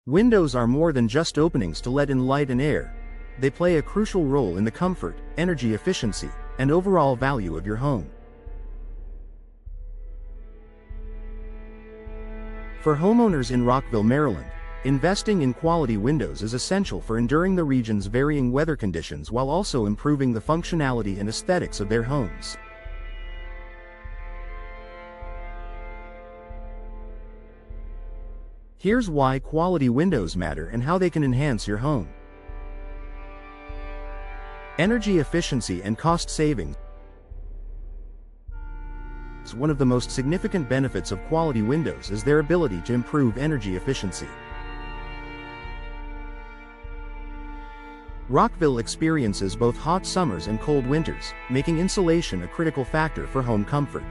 Windows are more than just openings to let in light and air. They play a crucial role in the comfort, energy efficiency, and overall value of your home. For homeowners in Rockville, Maryland, investing in quality windows is essential for enduring the region's varying weather conditions while also improving the functionality and aesthetics of their homes. Here's why quality windows matter and how they can enhance your home. Energy efficiency and cost savings. One of the most significant benefits of quality windows is their ability to improve energy efficiency. Rockville experiences both hot summers and cold winters, making insulation a critical factor for home comfort.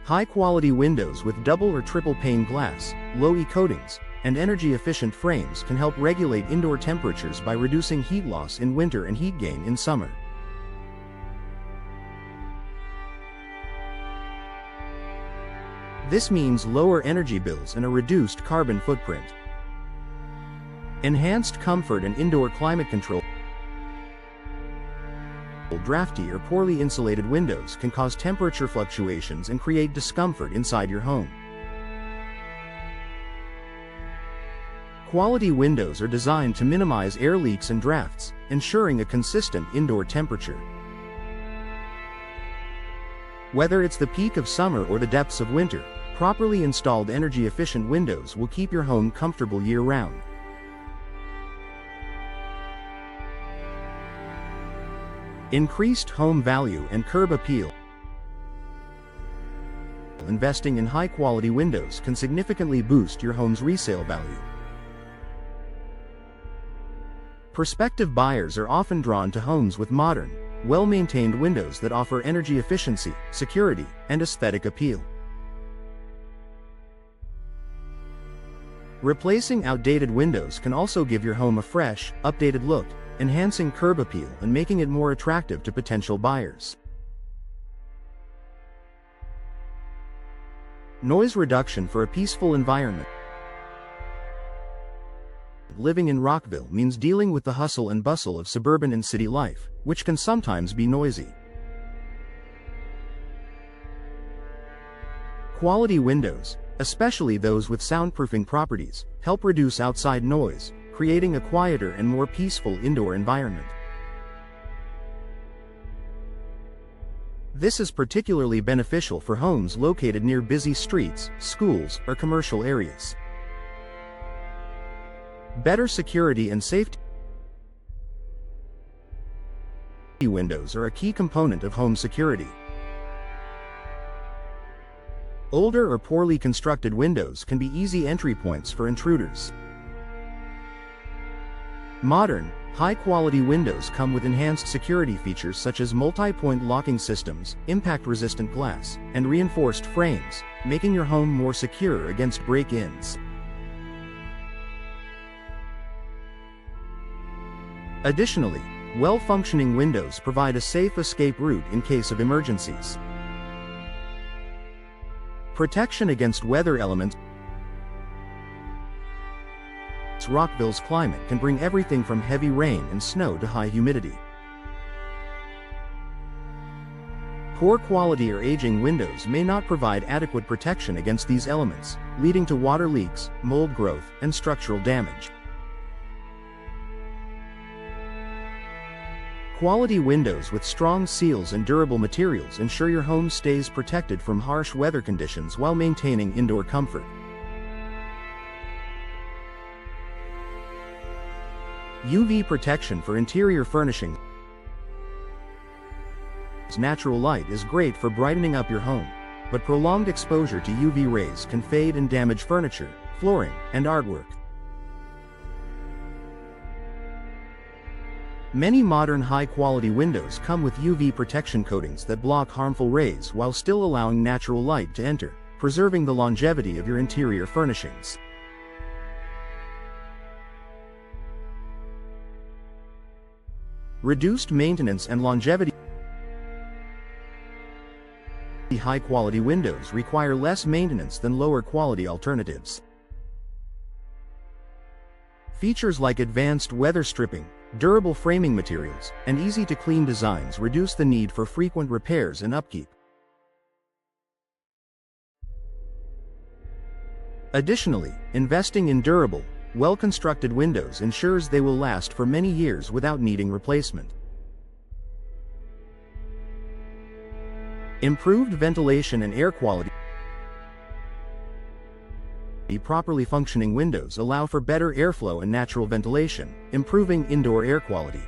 High-quality windows with double or triple pane glass, low-E coatings, and energy-efficient frames can help regulate indoor temperatures by reducing heat loss in winter and heat gain in summer. This means lower energy bills and a reduced carbon footprint. Enhanced comfort and indoor climate control. Drafty or poorly insulated windows can cause temperature fluctuations and create discomfort inside your home. Quality windows are designed to minimize air leaks and drafts, ensuring a consistent indoor temperature. Whether it's the peak of summer or the depths of winter, properly installed energy-efficient windows will keep your home comfortable year-round. Increased home value and curb appeal. Investing in high-quality windows can significantly boost your home's resale value. Prospective buyers are often drawn to homes with modern, well-maintained windows that offer energy efficiency, security, and aesthetic appeal. Replacing outdated windows can also give your home a fresh, updated look, enhancing curb appeal and making it more attractive to potential buyers. Noise reduction for a peaceful environment. Living in Rockville means dealing with the hustle and bustle of suburban and city life, which can sometimes be noisy. Quality windows, especially those with soundproofing properties, help reduce outside noise, creating a quieter and more peaceful indoor environment. This is particularly beneficial for homes located near busy streets, schools, or commercial areas. Better security and safety. Windows are a key component of home security. Older or poorly constructed windows can be easy entry points for intruders. Modern, high-quality windows come with enhanced security features such as multi-point locking systems, impact-resistant glass, and reinforced frames, making your home more secure against break-ins. Additionally, well-functioning windows provide a safe escape route in case of emergencies. Protection against weather elements. Rockville's climate can bring everything from heavy rain and snow to high humidity. Poor quality or aging windows may not provide adequate protection against these elements, leading to water leaks, mold growth, and structural damage. Quality windows with strong seals and durable materials ensure your home stays protected from harsh weather conditions while maintaining indoor comfort. UV protection for interior furnishings. Natural light is great for brightening up your home, but prolonged exposure to UV rays can fade and damage furniture, flooring, and artwork. Many modern high-quality windows come with UV protection coatings that block harmful rays while still allowing natural light to enter, preserving the longevity of your interior furnishings. Reduced maintenance and longevity. High-quality windows require less maintenance than lower-quality alternatives. Features like advanced weather stripping, durable framing materials, and easy-to-clean designs reduce the need for frequent repairs and upkeep. Additionally, investing in durable, well-constructed windows ensures they will last for many years without needing replacement. Improved ventilation and air quality. Properly functioning windows allow for better airflow and natural ventilation, improving indoor air quality.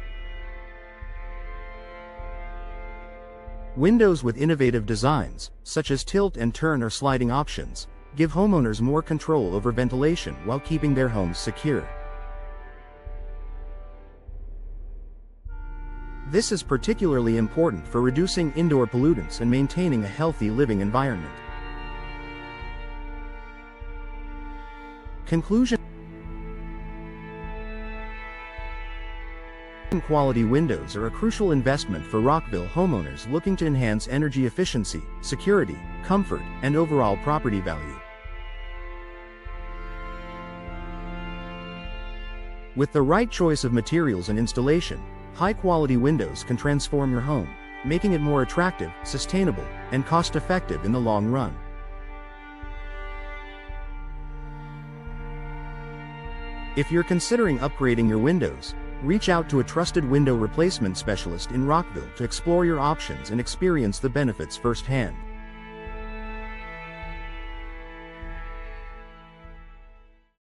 Windows with innovative designs, such as tilt and turn or sliding options, give homeowners more control over ventilation while keeping their homes secure. This is particularly important for reducing indoor pollutants and maintaining a healthy living environment. Conclusion: quality windows are a crucial investment for Rockville homeowners looking to enhance energy efficiency, security, comfort, and overall property value. With the right choice of materials and installation, high-quality windows can transform your home, making it more attractive, sustainable, and cost-effective in the long run. If you're considering upgrading your windows, reach out to a trusted window replacement specialist in Rockville to explore your options and experience the benefits firsthand.